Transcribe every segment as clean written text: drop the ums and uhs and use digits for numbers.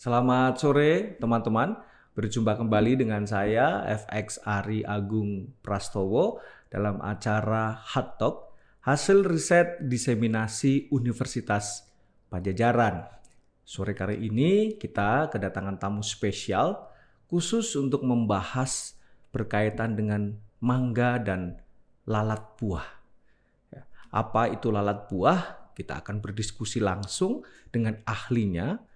Selamat sore teman-teman, berjumpa kembali dengan saya FX Ari Agung Prastowo dalam acara Hot Talk, hasil riset diseminasi Universitas Padjadjaran. Sore kali ini kita kedatangan tamu spesial khusus untuk membahas berkaitan dengan mangga dan lalat buah. Apa itu lalat buah? Kita akan berdiskusi langsung dengan ahlinya.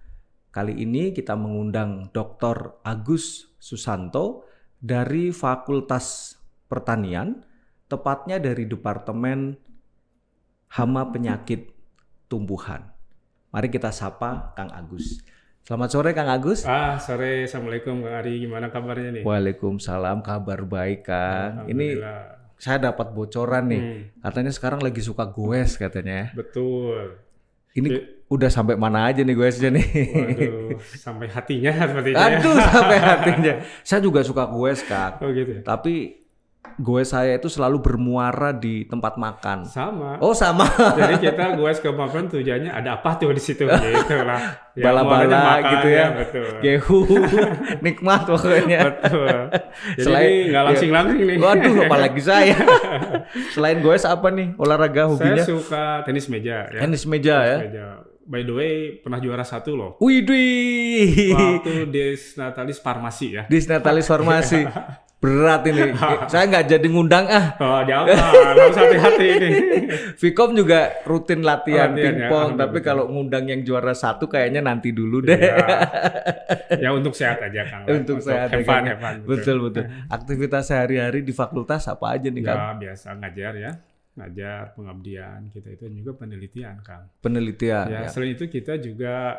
Kali ini kita mengundang Dr. Agus Susanto dari Fakultas Pertanian, tepatnya dari Departemen Hama Penyakit Tumbuhan. Mari kita sapa Kang Agus. Selamat sore Kang Agus. Sore. Assalamualaikum Kang Ari. Gimana kabarnya nih? Waalaikumsalam, kabar baik Kang. Ini saya dapat bocoran nih. Katanya sekarang lagi suka goes katanya. Betul. Ini udah sampai mana aja nih goesnya nih? Waduh, sampai hatinya sepertinya. Aduh, sampai hatinya. Saya juga suka goes, Kak. Oh gitu ya? Tapi goes saya itu selalu bermuara di tempat makan. Sama. Oh, sama. Jadi kita goes ke makan tujuannya ada apa tuh di situ gitu lah. Ya, bala-bala gitu ya. Betul. Gehu, nikmat pokoknya. Betul. Jadi nggak langsing-langsing nih. Waduh, apalagi saya. Selain goes apa nih olahraga hobinya? Saya suka tenis meja. Ya. Tenis meja ya. Meja. By the way, pernah juara 1 loh. Widih. Waktu Desnatalis Farmasi ya. Desnatalis Farmasi. Berat ini. Saya nggak jadi ngundang Oh, jangan. Harus hati-hati ini. Vkom juga rutin latihan pingpong, ya. tapi kalau ngundang yang juara 1 kayaknya nanti dulu deh. Ya untuk sehat aja Kang. Untuk sehat have fun. Betul. Aktivitas sehari-hari di fakultas apa aja nih Kang? Ya biasa ngajar ya. Ngajar, pengabdian, kita itu juga penelitian Kang. Penelitian ya. Selain itu kita juga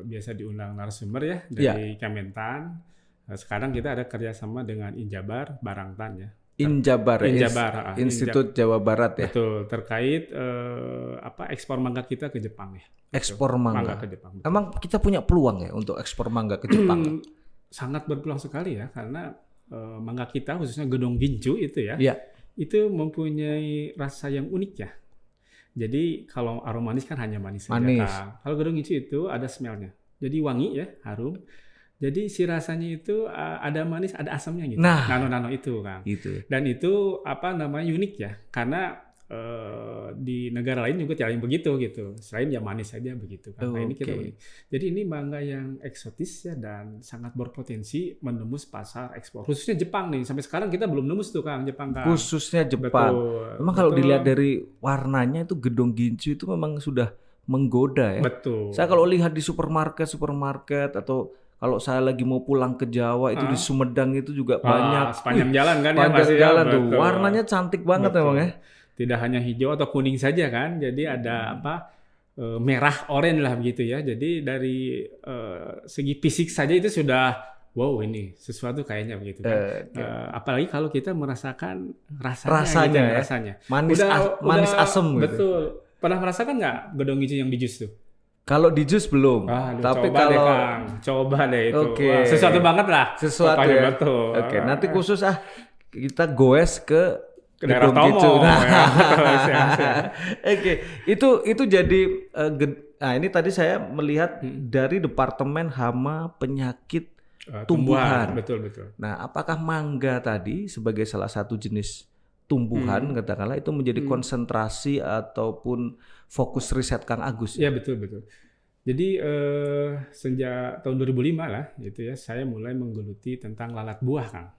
biasa diundang narasumber ya dari Kementan. Sekarang kita ada kerjasama dengan Injabar, Barangtan ya. Injabar, Institut Jawa Barat ya. Betul, terkait ekspor mangga kita ke Jepang ya. Ekspor mangga ke Jepang. Betul. Emang kita punya peluang ya untuk ekspor mangga ke Jepang? Sangat berpeluang sekali ya, karena mangga kita khususnya Gedong Ginju itu ya. Iya. Itu mempunyai rasa yang unik ya. Jadi kalau aroma manis kan hanya manis saja Kang. Kalau Gedong Ginju itu ada smell-nya. Jadi wangi ya, harum. Jadi si rasanya itu ada manis, ada asamnya gitu. Nah, nano-nano itu Kang. Gitu. Dan itu unik ya, karena di negara lain juga tidak begitu gitu. Selain ya manis saja begitu kan. Nah, ini kita unik. Jadi ini mangga yang eksotis ya dan sangat berpotensi menembus pasar ekspor. Khususnya Jepang nih. Sampai sekarang kita belum nembus tuh Kang, Jepang Kang. Khususnya Jepang. Memang kalau dilihat dari warnanya itu Gedong Ginju itu memang sudah menggoda ya. Betul. Saya kalau lihat di supermarket atau kalau saya lagi mau pulang ke Jawa itu di Sumedang itu juga banyak. Sepanjang jalan kan ya. Sepanjang jalan tuh. Betul. Warnanya cantik banget memang ya. Tidak hanya hijau atau kuning saja kan. Jadi ada merah, oranye lah begitu ya. Jadi dari segi fisik saja itu sudah wow ini sesuatu kayaknya begitu kan. Apalagi kalau kita merasakan rasanya. Manis asem gitu. Betul. Pernah merasakan nggak Gedong Ginju yang di jus tuh? Kalau di jus belum, tapi kalau coba deh itu. Wah, sesuatu banget lah. Sesuatu ya. Betul. Nanti khusus kita goes ke daerah Tomo. Itu jadi nah ini tadi saya melihat dari Departemen Hama Penyakit Tumbuhan. Betul. Nah, apakah mangga tadi sebagai salah satu jenis tumbuhan katakanlah itu menjadi konsentrasi ataupun fokus riset Kang Agus? Ya betul. Jadi sejak tahun 2005 lah gitu ya, saya mulai menggeluti tentang lalat buah Kang.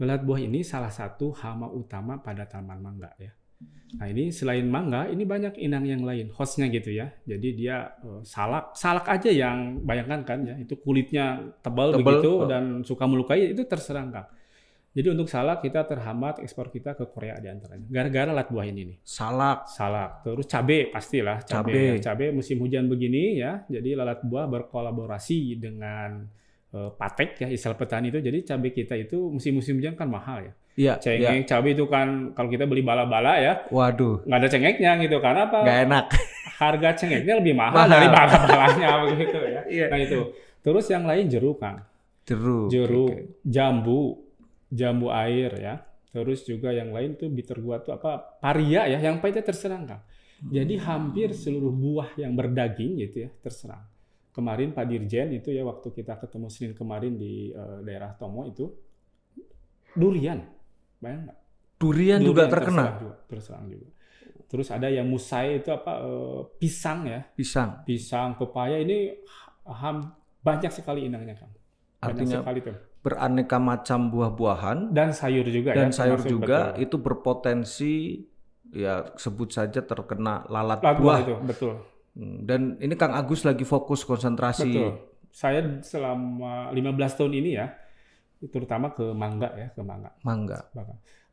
Lalat buah ini salah satu hama utama pada tanaman mangga ya. Nah ini selain mangga, ini banyak inang yang lain, hostnya gitu ya. Jadi dia salak aja yang bayangkan kan ya, itu kulitnya tebal begitu dan suka melukai, itu terserang Kang. Jadi untuk salak kita terhambat ekspor kita ke Korea diantaranya. Gara-gara lalat buah ini nih. Salak. Terus cabai pastilah. Cabai musim hujan begini ya. Jadi lalat buah berkolaborasi dengan patek ya, istilah petani itu. Jadi cabai kita itu musim hujan kan mahal ya. Iya. Cengek, cabai itu kan kalau kita beli bala-bala ya. Waduh. Nggak ada cengeknya gitu. Karena apa? Nggak enak. Harga cengeknya lebih mahal dari bala-balanya begitu ya. Iya. Nah itu. Terus yang lain jeruk Kang. Jeruk, jambu air ya. Terus juga yang lain tuh bitter gourd tuh paria ya, yang pahitnya terserang Kang. Jadi hampir seluruh buah yang berdaging gitu ya terserang. kemarin Pak Dirjen itu ya waktu kita ketemu Senin kemarin di daerah Tomo itu durian, bayang nggak? Durian juga terkena. Terserang juga. Terus ada yang musai itu apa pisang ya, pisang, pepaya ini banyak sekali inangnya kan. Artinya sekali tuh. Beraneka macam buah-buahan dan sayur juga dan ya. sayur juga betul. Itu berpotensi ya sebut saja terkena lalat buah buah itu, betul. Dan ini Kang Agus lagi fokus konsentrasi. Betul. Saya selama 15 tahun ini ya, terutama ke mangga ya, ke mangga.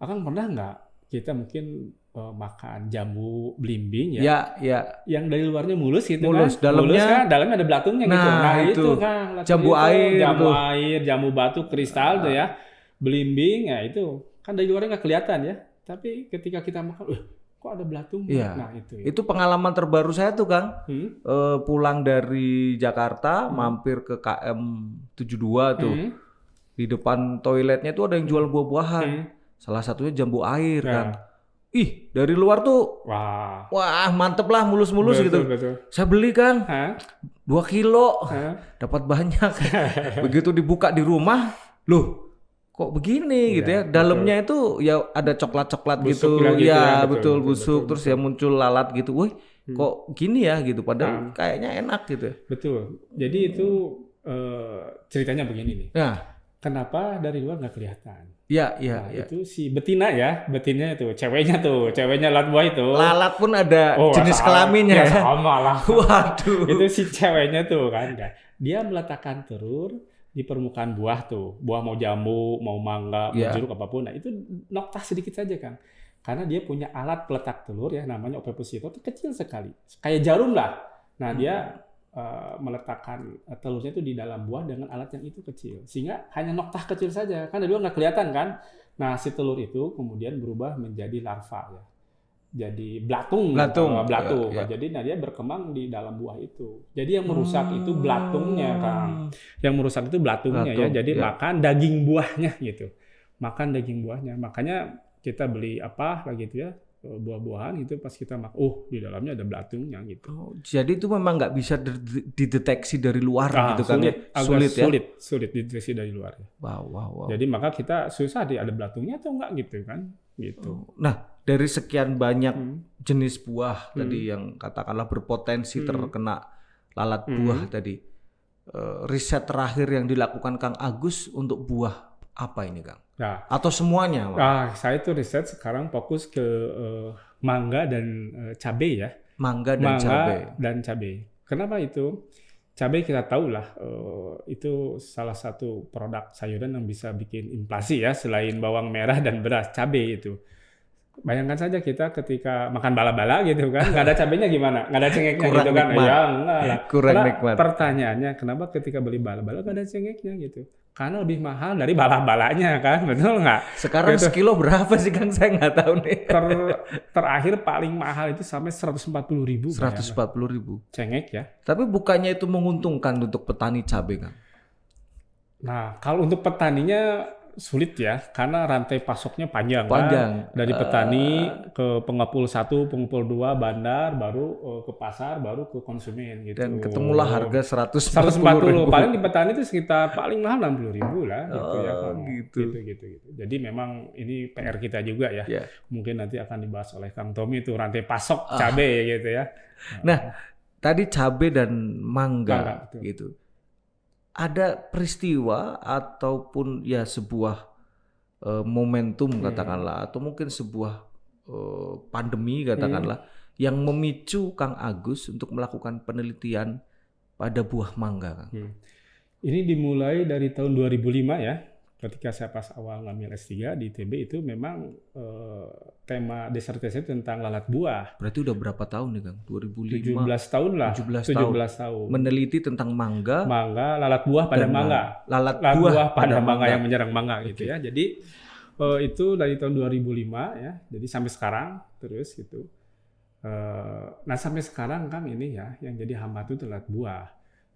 Akang pernah nggak kita mungkin makan jambu belimbing ya? Yang dari luarnya mulus gitu mulus, kan? Dalamnya ada belatungnya gitu. Nah itu kan jambu air, jambu batu kristal tuh ya, belimbing ya itu kan dari luarnya nggak kelihatan ya. Tapi ketika kita makan, kok ada belatungnya? Nah itu pengalaman terbaru saya tuh Kang. Pulang dari Jakarta, mampir ke KM 72 tuh. Di depan toiletnya tuh ada yang jual buah-buahan. Salah satunya jambu air kan. Dari luar tuh wah mantep lah, mulus-mulus gitu. Betul. Saya beli Kang 2 kilo, dapat banyak. Begitu dibuka di rumah, loh kok begini gitu ya. Dalamnya itu ya ada coklat-coklat gitu. Ya betul, busuk. Terus ya muncul lalat gitu. Wih kok gini ya gitu. Padahal kayaknya enak gitu. Betul. Jadi itu ceritanya begini nih. Kenapa dari luar nggak kelihatan? Itu si betinanya itu, ceweknya lalat buah itu. Lalat pun ada jenis kelaminnya ya. Sama lah. Waduh. Itu si ceweknya tuh kan. Dia meletakkan telur di permukaan buah tuh. Buah mau jambu, mau mangga, mau jeruk apapun. Nah itu nokta sedikit saja Kang. Karena dia punya alat peletak telur ya, namanya ovipositor, itu kecil sekali. Kayak jarum lah. Nah dia meletakkan telurnya itu di dalam buah dengan alat yang itu kecil, sehingga hanya noktah kecil saja kan, dari luar nggak kelihatan kan. Nah si telur itu kemudian berubah menjadi larva ya, jadi belatung. Jadi dia berkembang di dalam buah itu. Jadi yang merusak itu belatungnya Kang, ya. Jadi makan daging buahnya gitu, makanya kita beli apa lagi gitu ya, buah-buahan itu pas kita makan, di dalamnya ada belatungnya gitu. Jadi itu memang nggak bisa dideteksi dari luar gitu kan? Sulit dideteksi dari luar. Wow. Jadi maka kita susah ada belatungnya atau enggak gitu kan? Gitu. Nah dari sekian banyak jenis buah tadi yang katakanlah berpotensi terkena lalat buah tadi, riset terakhir yang dilakukan Kang Agus untuk buah apa ini Kang? Atau semuanya? Saya tuh riset sekarang fokus ke mangga dan cabai ya. Mangga dan cabai. Kenapa itu? Cabai kita tahu lah, itu salah satu produk sayuran yang bisa bikin inflasi ya, selain bawang merah dan beras, cabai itu. Bayangkan saja kita ketika makan bala-bala gitu kan, nggak ada cabainya gimana? Nggak ada cengeknya kurang gitu kan? Nikmat. Ya enggak lah. Kurang nikmat. Pertanyaannya, kenapa ketika beli bala-bala nggak ada cengeknya gitu? Karena lebih mahal dari bala-balanya kan, betul nggak? Sekarang gitu. Sekilo berapa sih Kang? Saya nggak tahu nih. Terakhir paling mahal itu sampai 140.000. 140.000. Cengek ya. Tapi bukannya itu menguntungkan untuk petani cabai Kang? Nah, kalau untuk petaninya sulit ya, karena rantai pasoknya panjang. Kan? Dari petani ke pengepul 1, pengepul 2, bandar, baru ke pasar, baru ke konsumen gitu. Dan ketemulah harga 140. Paling di petani itu sekitar paling mahal 60.000 lah gitu ya. Gitu. Jadi memang ini PR kita juga ya. Mungkin nanti akan dibahas oleh Kang Tommy itu rantai pasok cabai gitu ya. Nah, tadi cabai dan mangga gitu. Ada peristiwa ataupun ya sebuah momentum katakanlah, atau mungkin sebuah pandemi katakanlah, yang memicu Kang Agus untuk melakukan penelitian pada buah mangga Kang? Ini dimulai dari tahun 2005 ya, ketika saya pas awal ngambil S3 di ITB itu memang tema disertasi tentang lalat buah. Berarti udah berapa tahun nih Kang? 2005? 17 tahun lah. 17 tahun. Meneliti tentang mangga, lalat buah pada mangga. Lalat buah pada mangga yang menyerang mangga gitu ya. Jadi itu dari tahun 2005 ya. Jadi sampai sekarang terus gitu. Nah sampai sekarang Kang ini ya yang jadi hama itu lalat buah.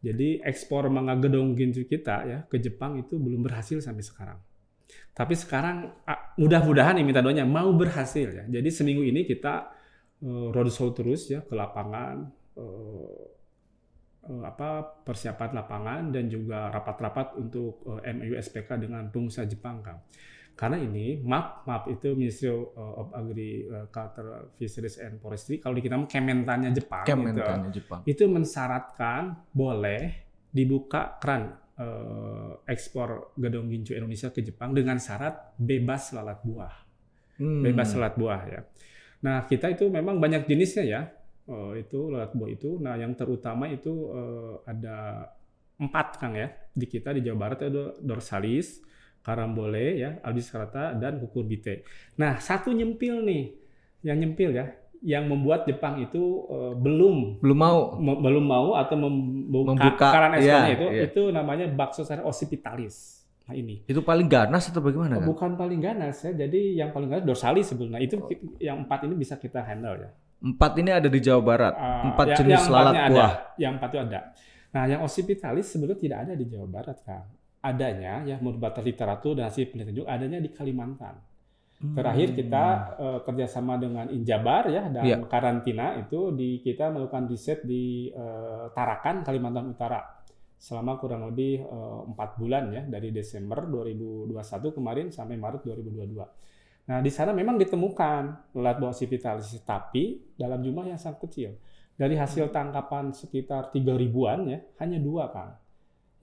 Jadi ekspor mangga gedong gincu kita ya ke Jepang itu belum berhasil sampai sekarang. Tapi sekarang mudah-mudahan nih minta doanya mau berhasil ya. Jadi seminggu ini kita roadshow terus ya ke lapangan, persiapan lapangan dan juga rapat-rapat untuk MOU SPK dengan pengusaha Jepang, Kang. Karena ini MAP itu Ministry of Agriculture, Fisheries and Forestry, kalau di kita Kementannya Jepang, Jepang. Itu mensyaratkan boleh dibuka keran ekspor gedong gincu Indonesia ke Jepang dengan syarat bebas lalat buah. Bebas lalat buah ya. Nah, kita itu memang banyak jenisnya ya. Itu lalat buah itu. Nah, yang terutama itu ada 4, Kang ya. Di kita di Jawa Barat ada dorsalis, karambole ya, albis carata, dan cucurbitae. Nah, satu nyempil nih. Yang nyempil ya, yang membuat Jepang itu belum mau atau membuka keran ekspornya itu namanya Baxosaria occipitalis. Nah, ini. Itu paling ganas atau bagaimana? Bukan paling ganas ya. Jadi yang paling ganas dorsalis sebenarnya. Itu yang 4 ini bisa kita handle ya. 4 ini ada di Jawa Barat. 4 jenis lalat buah. Yang 4 itu ada. Nah, yang occipitalis sebenarnya tidak ada di Jawa Barat, Kang. Adanya ya menurut batas literatur dan hasil penelitian juga adanya di Kalimantan. Terakhir kita kerjasama dengan Injabar ya dan karantina itu kita melakukan riset di Tarakan, Kalimantan Utara selama kurang lebih 4 bulan ya, dari Desember 2021 kemarin sampai Maret 2022. Nah, di sana memang ditemukan lalat buah occipitalis, tapi dalam jumlah yang sangat kecil. Dari hasil tangkapan sekitar 3.000-an ya, hanya 2, Kang.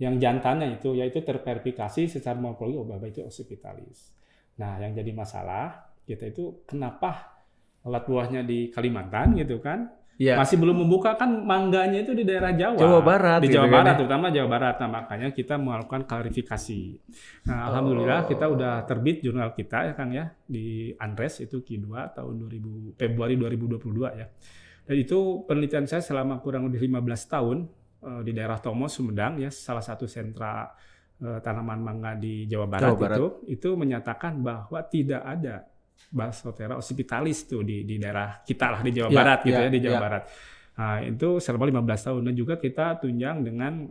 Yang jantannya itu yaitu terverifikasi secara morfologi bahwa itu occipitalis. Nah, yang jadi masalah kita itu kenapa lalat buahnya di Kalimantan gitu kan? Ya. Masih belum membuka kan mangganya itu di daerah Jawa Barat, di Jawa Barat terutama Jawa Barat. Nah, makanya kita melakukan klarifikasi. Nah, alhamdulillah kita udah terbit jurnal kita ya Kang ya di Andres itu Q2 tahun Februari 2022 ya. Dan itu penelitian saya selama kurang lebih 15 tahun di daerah Tomo Sumedang ya, salah satu sentra tanaman mangga di Jawa Barat. Itu menyatakan bahwa tidak ada Baxosaria occipitalis tuh di daerah kita lah di Jawa Barat gitu ya di Jawa Barat. Nah, itu selama 15 tahun dan juga kita tunjang dengan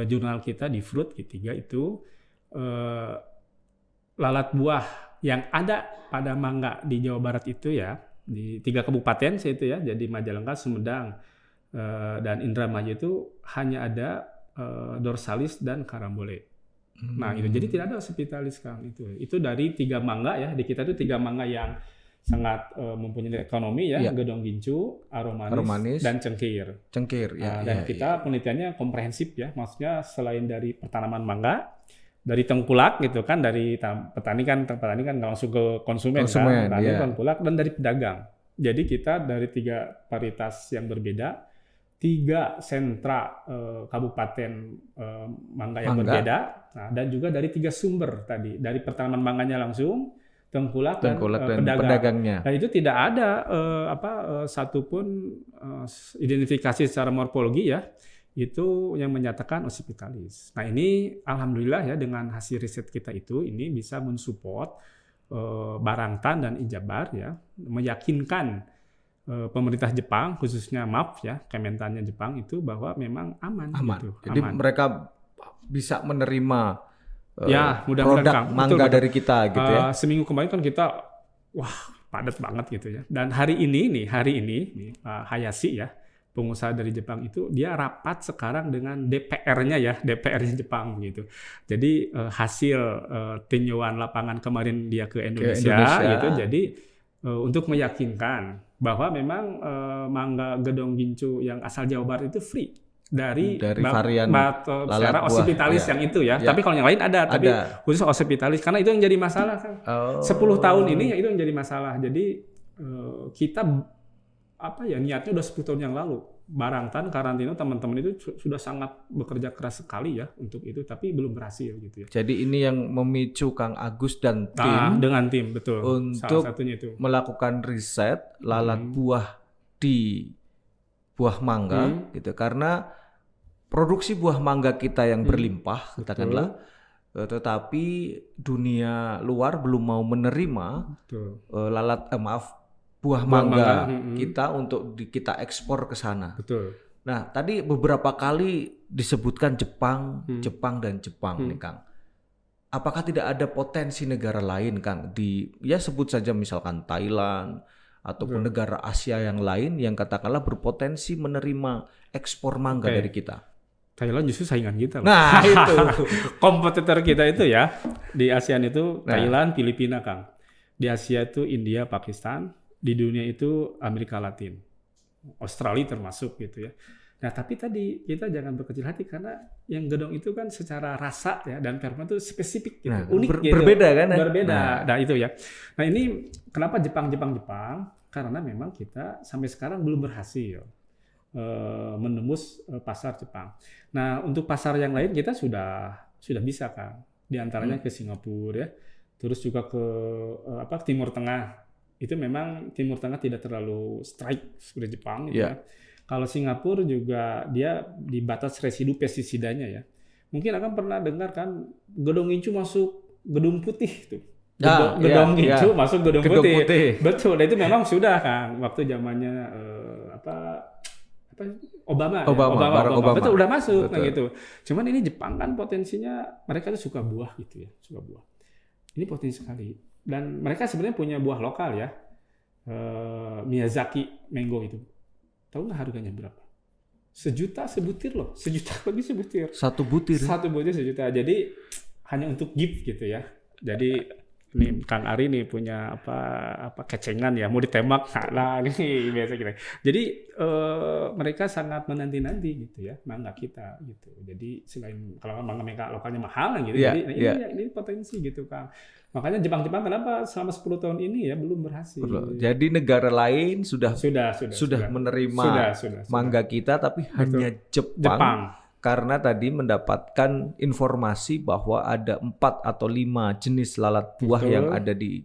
jurnal kita di Fruit Q3 itu lalat buah yang ada pada mangga di Jawa Barat itu ya di 3 kabupaten itu ya, jadi Majalengka, Sumedang dan Indramayu itu hanya ada dorsalis dan karambole. Nah, itu jadi tidak ada occipitalis, Kang. Itu dari 3 mangga ya. Di kita itu 3 mangga yang sangat mempunyai ekonomi ya, gedong gincu, aromanis dan cengkir. Dan kita penelitiannya komprehensif ya. Maksudnya selain dari pertanaman mangga, dari tengkulak gitu kan, dari petani kan langsung ke konsumen kan, dari tengkulak dan dari pedagang. Jadi kita dari 3 varietas yang berbeda, 3 sentra kabupaten mangga yang berbeda, nah, dan juga dari 3 sumber tadi, dari pertanaman mangganya langsung, tengkulak dan pedagangnya. Dan itu tidak ada satupun identifikasi secara morfologi ya, itu yang menyatakan occipitalis. Nah, ini alhamdulillah ya dengan hasil riset kita itu ini bisa mensupport Barangtan dan Injabar ya, meyakinkan pemerintah Jepang khususnya MAP ya, Kementannya Jepang itu bahwa memang aman. Gitu. Jadi mereka bisa menerima produk mangga dari kita gitu ya. Seminggu kemarin kan kita padat banget gitu ya. Dan hari ini Hayashi ya, pengusaha dari Jepang itu dia rapat sekarang dengan DPR-nya ya, DPR-nya Jepang gitu. Jadi hasil tinjauan lapangan kemarin dia ke Indonesia. Gitu. Jadi untuk meyakinkan bahwa memang mangga gedong gincu yang asal Jawa Barat itu free dari varian Baxosaria occipitalis yang itu ya. Tapi kalau yang lain ada. Tapi khusus occipitalis karena itu yang jadi masalah kan. 10 tahun ini ya itu yang jadi masalah. Jadi kita niatnya udah 10 tahun yang lalu. Barangtan, karantina, teman-teman itu sudah sangat bekerja keras sekali ya untuk itu, tapi belum berhasil gitu ya. Jadi ini yang memicu Kang Agus dan tim dengan tim betul untuk melakukan riset lalat buah di buah mangga gitu, karena produksi buah mangga kita yang berlimpah katakanlah, tetapi dunia luar belum mau menerima buah mangga kita untuk kita ekspor ke sana. Betul. Nah, tadi beberapa kali disebutkan Jepang nih, Kang. Apakah tidak ada potensi negara lain, Kang? Sebut saja misalkan Thailand ataupun negara Asia yang lain yang katakanlah berpotensi menerima ekspor mangga dari kita? Thailand justru saingan kita loh. Nah, itu. Kompetitor kita itu ya di ASEAN itu Thailand, Filipina, Kang. Di Asia itu India, Pakistan. Di dunia itu Amerika Latin, Australia termasuk gitu ya. Nah tapi tadi kita jangan berkecil hati karena yang gedong itu kan secara rasa ya dan performa itu spesifik gitu, unik gitu. Berbeda kan? Berbeda. Nah itu ya. Nah ini kenapa Jepang? Karena memang kita sampai sekarang belum berhasil menembus pasar Jepang. Nah untuk pasar yang lain kita sudah bisa kan. Di antaranya ke Singapura ya, terus juga ke Timur Tengah. Itu memang Timur Tengah tidak terlalu strike seperti Jepang gitu ya. Kalau Singapura juga dia di batas residu pestisidanya ya. Mungkin akan pernah dengar kan gedong gincu masuk gedung putih tuh. Gedong gincu masuk gedung putih. Betul, itu memang sudah Kang waktu zamannya Obama. Betul udah masuk nah gitu. Cuman ini Jepang kan potensinya mereka tuh suka buah gitu ya, suka buah. Ini potensi sekali. Dan mereka sebenarnya punya buah lokal ya, Miyazaki mango itu. Tahu nggak harganya berapa? 1 juta sebutir loh, 1 juta lebih sebutir. Satu butir 1 butir 1 juta. Jadi hanya untuk gift gitu ya. Jadi nih Kang Ari nih punya apa kecengan ya, mau ditembak. Nah ini biasa kita. Jadi mereka sangat menanti-nanti gitu ya mangga kita gitu. Jadi selain kalau mangga lokalnya mahal gitu. Jadi ini potensi gitu Kang. Makanya Jepang kenapa selama 10 tahun ini ya belum berhasil. Jadi negara lain sudah menerima mangga kita tapi hanya Jepang. Karena tadi mendapatkan informasi bahwa ada 4 atau 5 jenis lalat buah yang ada di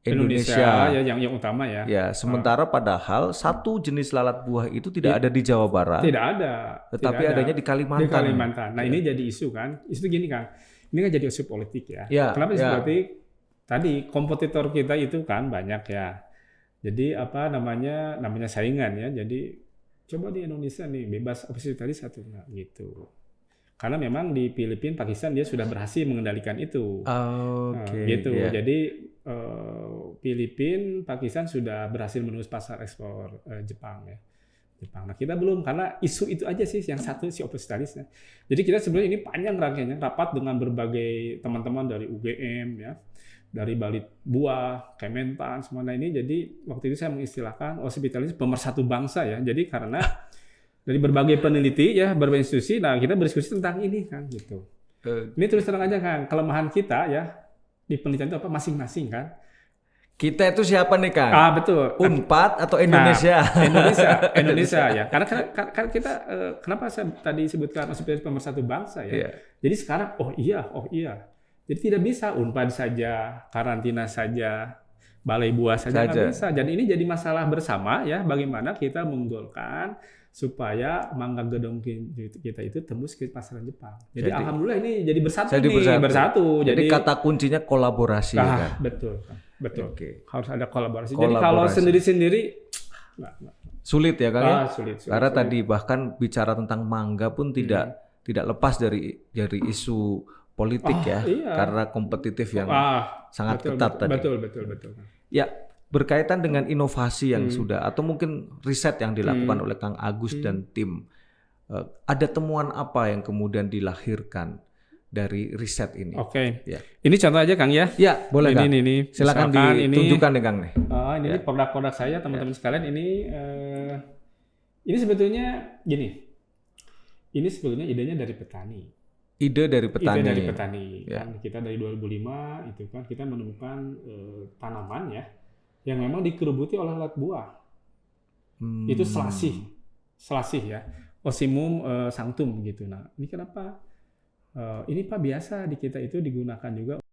Indonesia ya, yang utama ya. Ya, sementara padahal satu jenis lalat buah itu tidak ada di Jawa Barat. Tidak ada. Tetapi adanya di Kalimantan. Di Kalimantan. Nah, ini jadi isu kan. Isu gini Kang. Ini kan jadi isu politik ya. Kenapa isu politik? Tadi kompetitor kita itu kan banyak ya. Jadi namanya saingan ya. Jadi coba di Indonesia nih bebas obesitas satu gitu. Karena memang di Filipina, Pakistan dia sudah berhasil mengendalikan itu. Gitu. Jadi Filipina, Pakistan sudah berhasil menembus pasar ekspor Jepang ya. Nah kita belum karena isu itu aja sih yang satu si obesitarisnya. Jadi kita sebenarnya ini panjang rangkaiannya rapat dengan berbagai teman-teman dari UGM ya. Dari Balit Buah, Kementan, semuanya ini. Jadi waktu itu saya mengistilahkan obesitaris pemersatu bangsa ya. Jadi karena dari berbagai peneliti ya, berbagai institusi, nah kita berdiskusi tentang ini kan gitu. Ini terus terang aja kan, kelemahan kita ya di penelitian itu apa masing-masing kan. Kita itu siapa nih Kang? Betul. Unpad atau Indonesia? Indonesia ya. Karena kita kenapa saya tadi sebutkan obesitaris pemersatu bangsa ya. Jadi sekarang oh iya. Jadi tidak bisa Unpad saja, karantina saja, balai buah saja nggak bisa. Dan ini jadi masalah bersama ya, bagaimana kita menggolkan supaya mangga gedong kita itu tembus ke pasaran Jepang. Jadi alhamdulillah ini jadi bersatu. Jadi kata kuncinya kolaborasi kan? Betul. Okay. Harus ada kolaborasi. Jadi kalau sendiri-sendiri sulit ya Kang sulit. Karena tadi bahkan bicara tentang mangga pun tidak lepas dari isu politik karena kompetitif yang sangat ketat tadi. Betul. Ya, berkaitan dengan inovasi yang sudah atau mungkin riset yang dilakukan oleh Kang Agus dan tim. Ada temuan apa yang kemudian dilahirkan dari riset ini? Oke. Ya. Ini contoh aja Kang ya. Ya, boleh Kang. Ini. Silakan ditunjukkan nih Kang nih. Ini produk-produk saya teman-teman sekalian ini sebetulnya gini. Ini sebetulnya idenya dari petani. Ide dari petani. Ya. Kan kita dari 2005 itu kan kita menemukan tanaman ya yang memang dikerubuti oleh lalat buah. Itu selasih ya. Osimum sanctum gitu. Nah, ini kenapa? Ini Pak biasa di kita itu digunakan juga